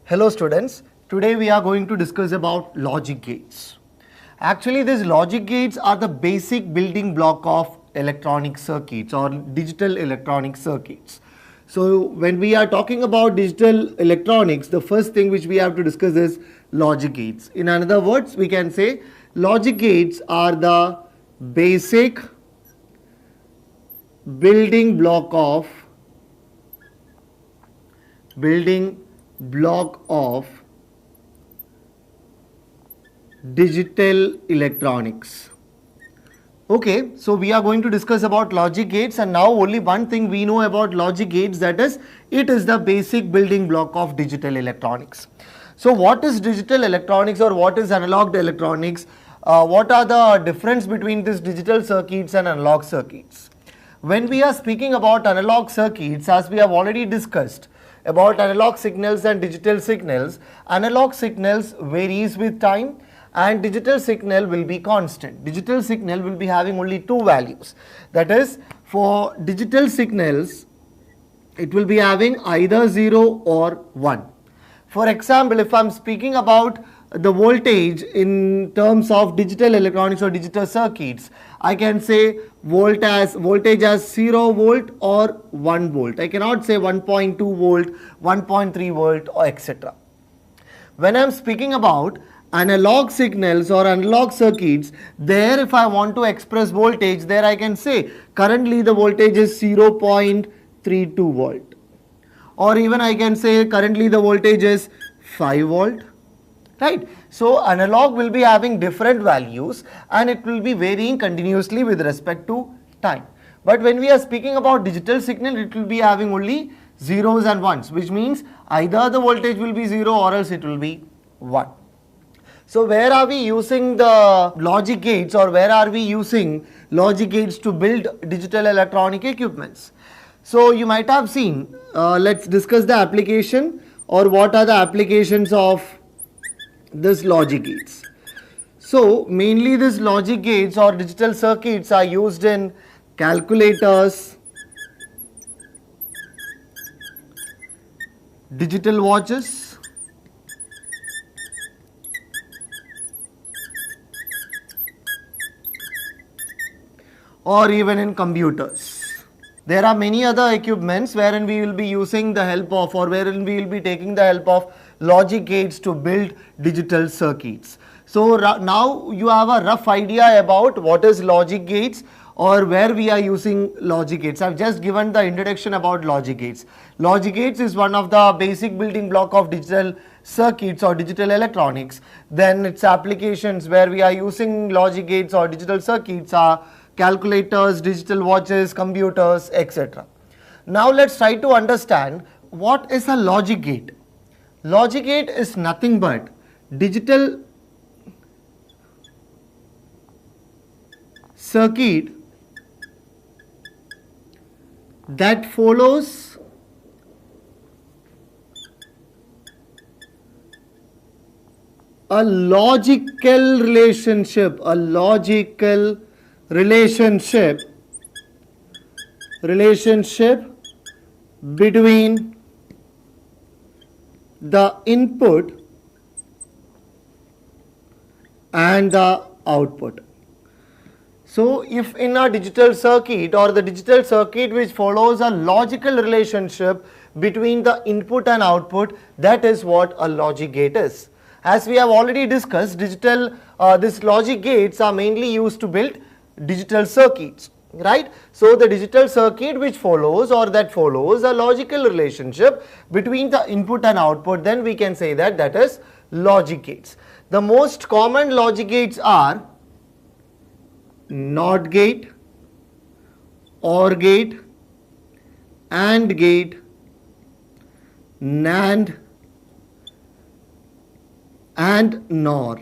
Hello students, today we are going to discuss about logic gates. Actually these logic gates are the basic building block of electronic circuits or digital electronic circuits. So when we are talking about digital electronics, the first thing which we have to discuss is logic gates. In other words, we can say logic gates are the basic building block of digital electronics. Okay, so we are going to discuss about logic gates, and now only one thing we know about logic gates, that is it is the basic building block of digital electronics. So what is digital electronics or what is analog electronics? What are the difference between these digital circuits and analog circuits? When we are speaking about analog circuits, as we have already discussed about analog signals and digital signals, analog signals varies with time and digital signal will be constant. Digital signal will be having only two values. That is, for digital signals, it will be having either 0 or 1. For example, if I am speaking about the voltage in terms of digital electronics or digital circuits, I can say voltage as 0 volt or 1 volt. I cannot say 1.2 volt, 1.3 volt or etc. When I am speaking about analog signals or analog circuits, there if I want to express voltage, there I can say currently the voltage is 0.32 volt, or even I can say currently the voltage is 5 volt. Right. So analog will be having different values and it will be varying continuously with respect to time. But when we are speaking about digital signal, it will be having only zeros and ones, which means either the voltage will be 0 or else it will be 1. So where are we using the logic gates, or where are we using logic gates to build digital electronic equipments? So you might have seen, let's discuss the application, or what are the applications of this logic gates. So mainly these logic gates or digital circuits are used in calculators, digital watches, or even in computers. There are many other equipments wherein we will be using the help of, or wherein we will be taking the help of logic gates to build digital circuits. So now you have a rough idea about what is logic gates or where we are using logic gates. I have just given the introduction about logic gates. Logic gates is one of the basic building block of digital circuits or digital electronics. Then its applications where we are using logic gates or digital circuits are calculators, digital watches, computers, etc. Now let's try to understand what is a logic gate. Logic gate is nothing but digital circuit that follows a logical relationship between the input and the output. So if in a digital circuit, or the digital circuit which follows a logical relationship between the input and output, that is what a logic gate is. As we have already discussed, these logic gates are mainly used to build digital circuits. Right. So the digital circuit which follows, or that follows a logical relationship between the input and output, then we can say that that is logic gates. The most common logic gates are NOT gate, OR gate, AND gate, NAND and NOR.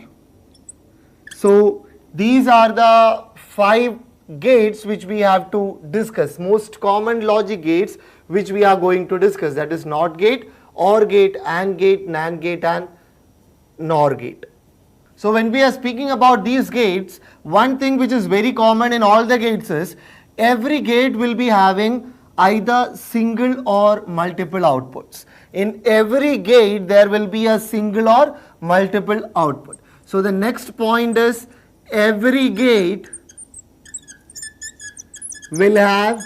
So these are the 5 gates which we have to discuss, most common logic gates which we are going to discuss, that is NOT gate, OR gate, AND gate, NAND gate and NOR gate. So when we are speaking about these gates, one thing which is very common in all the gates is every gate will be having either single or multiple outputs. In every gate there will be a single or multiple output. So the next point is every gate will have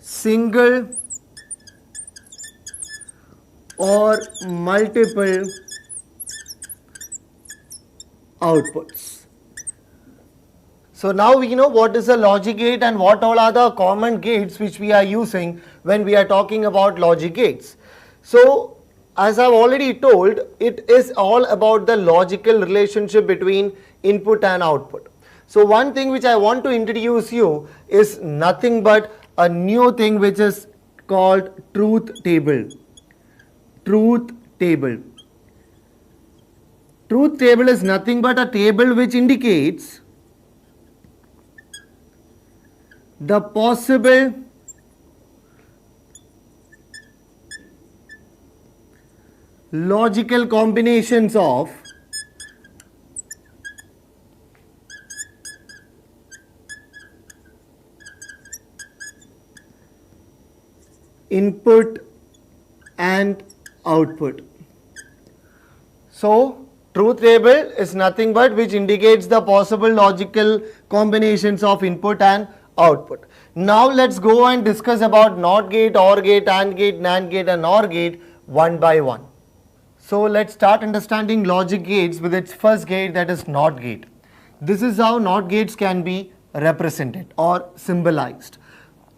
single or multiple outputs. So now we know what is a logic gate and what all are the common gates which we are using when we are talking about logic gates. So as I've already told, it is all about the logical relationship between input and output. So one thing which I want to introduce you is nothing but a new thing which is called truth table. Truth table. Truth table is nothing but a table which indicates the possible logical combinations of input and output. So truth table is nothing but which indicates the possible logical combinations of input and output. Now let's go and discuss about NOT gate, OR gate, AND gate, NAND gate and OR gate one by one. So let's start understanding logic gates with its first gate, that is NOT gate. This is how NOT gates can be represented or symbolized.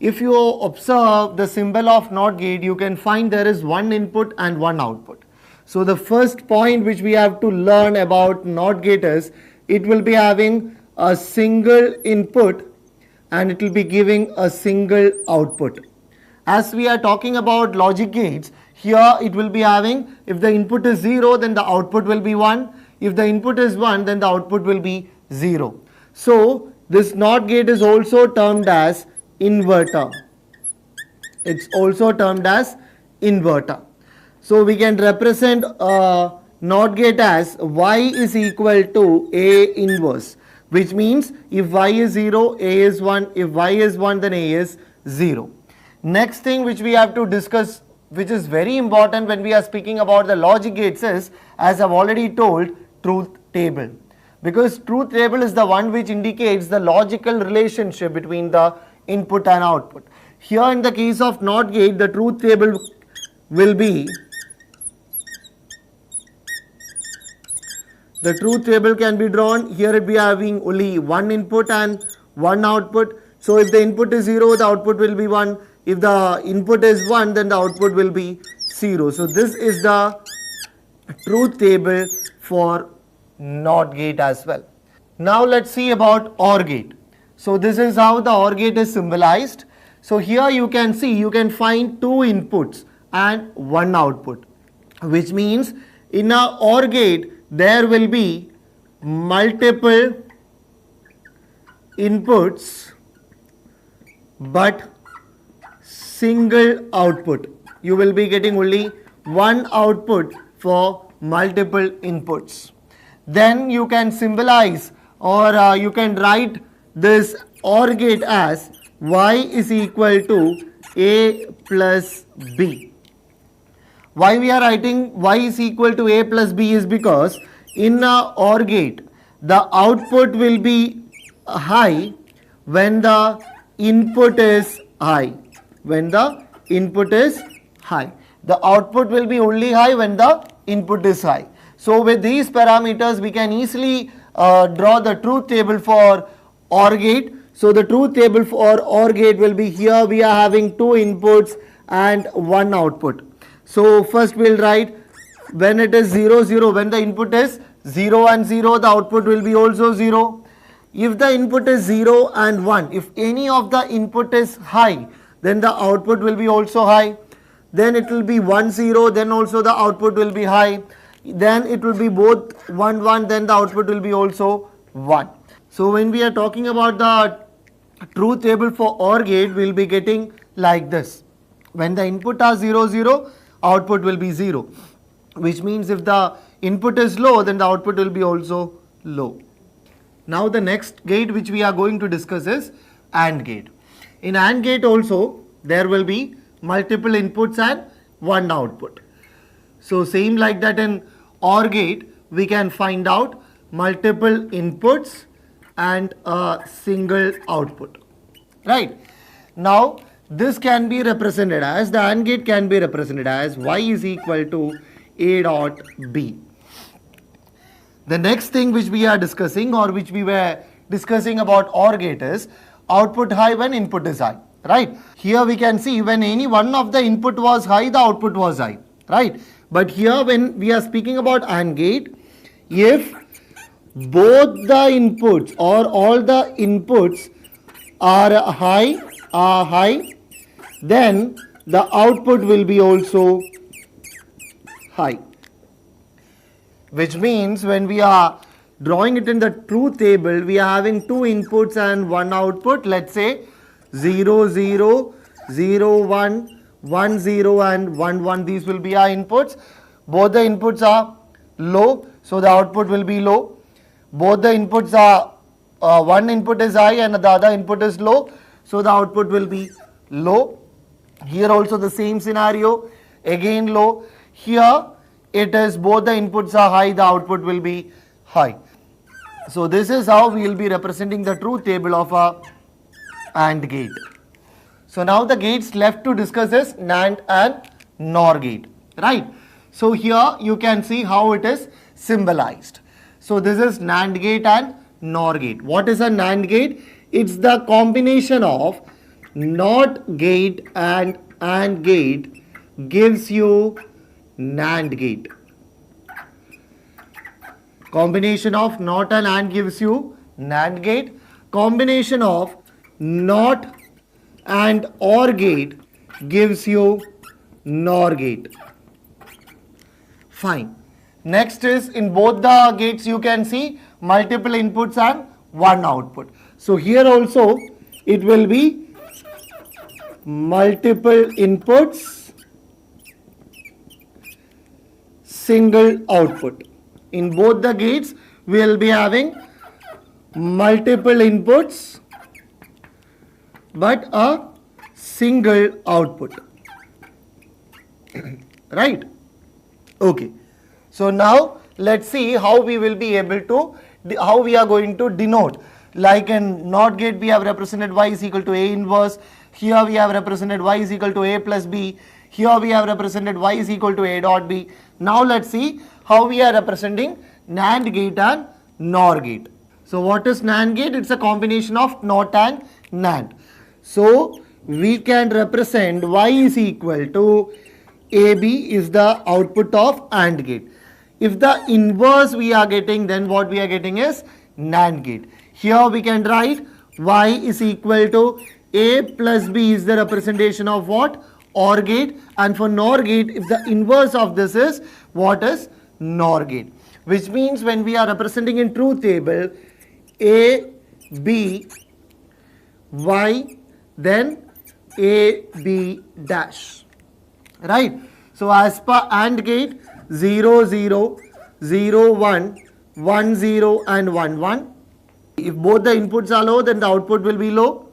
If you observe the symbol of NOT gate, you can find there is one input and one output. So the first point which we have to learn about NOT gate is it will be having a single input and it will be giving a single output. As we are talking about logic gates, here it will be having, if the input is 0 then the output will be 1, if the input is 1 then the output will be 0. So this NOT gate is also termed as inverter. It's also termed as inverter. So we can represent a NOT gate as y is equal to A inverse, which means if y is 0, A is 1, if y is 1 then A is 0. Next thing which we have to discuss, which is very important when we are speaking about the logic gates, is, as I've already told, truth table. Because truth table is the one which indicates the logical relationship between the input and output. Here in the case of NOT gate, the truth table will be, the truth table can be drawn. Here it be having only one input and one output. So if the input is 0, the output will be 1. If the input is 1, then the output will be 0. So this is the truth table for NOT gate as well. Now let's see about OR gate. So this is how the OR gate is symbolized. So here you can see, you can find two inputs and one output, which means in a OR gate there will be multiple inputs but single output. You will be getting only one output for multiple inputs. Then you can symbolize or you can write this OR gate as y is equal to A plus B. Why we are writing y is equal to A plus B is because in a OR gate the output will be high when the input is high. When the input is high, the output will be only high when the input is high. So with these parameters we can easily draw the truth table for OR gate. So the truth table for OR gate will be, here we are having two inputs and one output. So first we'll write when it is 0 0, when the input is 0 and 0, the output will be also 0. If the input is 0 and 1, if any of the input is high, then the output will be also high. Then it will be 1 0, then also the output will be high. Then it will be both 1 1, then the output will be also 1. So when we are talking about the truth table for OR gate, we will be getting like this. When the input are 0 0, output will be 0, which means if the input is low, then the output will be also low. Now the next gate which we are going to discuss is AND gate. In AND gate also there will be multiple inputs and one output. So same like that in OR gate we can find out multiple inputs and a single output. Right. Now this can be represented as, the AND gate can be represented as y is equal to A dot B. The next thing which we are discussing, or which we were discussing about OR gate, is output high when input is high. Right. Here we can see when any one of the input was high, the output was high. Right. But here when we are speaking about AND gate, if both the inputs or all the inputs are high, then the output will be also high. Which means when we are drawing it in the truth table, we are having two inputs and one output. Let's say 0, 0, 0, 1, 1, 0 and 1, 1. These will be our inputs. Both the inputs are low, so the output will be low. Both the inputs are, one input is high and the other input is low, so the output will be low. Here also the same scenario, again low. Here it is both the inputs are high, the output will be high. So this is how we will be representing the truth table of a AND gate. So now the gates left to discuss is NAND and NOR gate. Right. So here you can see how it is symbolized. So this is NAND gate and NOR gate. What is a NAND gate? It's the combination of NOT gate and AND gate gives you NAND gate. Combination of NOT and AND gives you NAND gate. Combination of NOT and OR gate gives you NOR gate. Fine. Next is, in both the gates you can see multiple inputs and one output. So here also it will be multiple inputs, single output. In both the gates we will be having multiple inputs but a single output. Right. Okay. So now let's see how we will be able to, how we are going to denote. Like in NOT gate we have represented y is equal to A inverse. Here we have represented y is equal to A plus B. Here we have represented y is equal to A dot B. Now let's see how we are representing NAND gate and NOR gate. So what is NAND gate? It's a combination of NOT and NAND. So we can represent y is equal to AB is the output of AND gate. If the inverse we are getting, then what we are getting is NAND gate. Here we can write y is equal to A plus B is the representation of what? OR gate. And for NOR gate, if the inverse of this is, what is NOR gate? Which means when we are representing in truth table, A, B, Y, then A, B dash. Right. So as per AND gate, 0, 0, 0, 1, 1, 0 and 1, 1. If both the inputs are low, then the output will be low.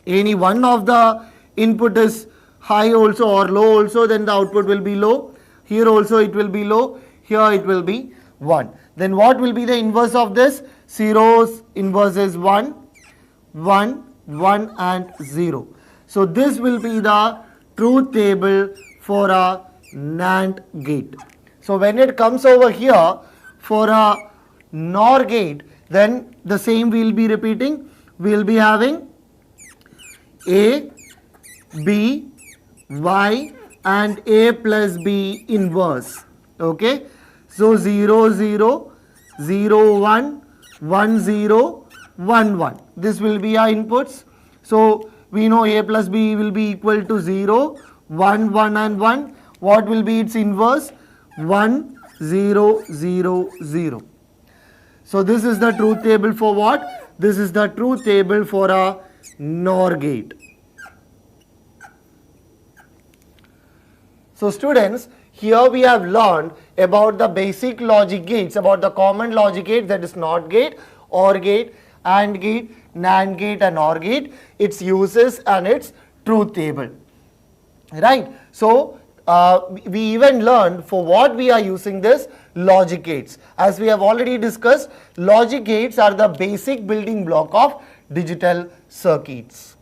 Any one of the input is high also or low also, then the output will be low. Here also it will be low. Here it will be 1. Then what will be the inverse of this? 0's inverse is 1, 1, 1 and 0. So this will be the truth table for a NAND gate. So when it comes over here for a NOR gate, then the same we will be repeating. We will be having A, B, Y and A plus B inverse. Okay. So 0, 0, 0, 1, 1, 0, 1, 1. This will be our inputs. So we know A plus B will be equal to 0, 1, 1 and 1. What will be its inverse? 1, 0, 0, 0. So this is the truth table for what? This is the truth table for a NOR gate. So students, here we have learned about the basic logic gates, about the common logic gates, that is NOT gate, OR gate, AND gate, NAND gate and OR gate, its uses and its truth table. Right. So, we even learned for what we are using this logic gates. As we have already discussed, logic gates are the basic building block of digital circuits.